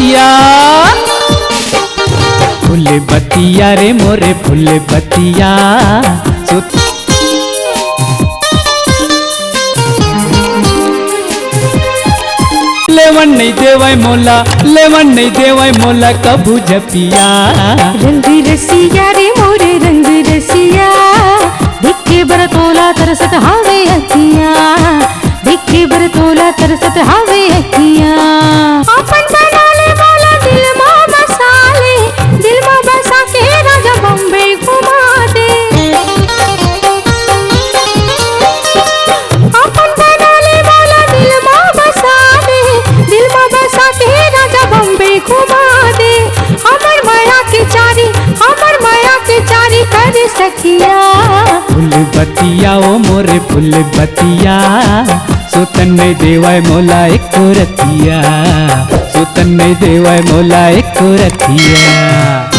बतिया फूल बतिया रे मोरे फूल बतिया लेवन नहीं देवाय मोला लेवन नहीं देवाय मोला कबू जपिया रंग रसिया रे मोरे रंग रसिया भिक्के बरतोला तरसत हावे अखिया भिक्के बरतोला तरसत हावे अखिया अपन बनाले वाला दिल मां बसा ले दिल मां बसा के राजा बम्बे घुमा दे अपन बनाले वाला दिल मां बसा दे दिल मां बसा के राजा बम्बे घुमा दे हमर माया के चारी कर सखिया फूल बतिया ओ मोरे फूल बतिया सोतन नहीं देवाय मोला एक रतिया सोतन नहीं देवाय मोला एक रतिया।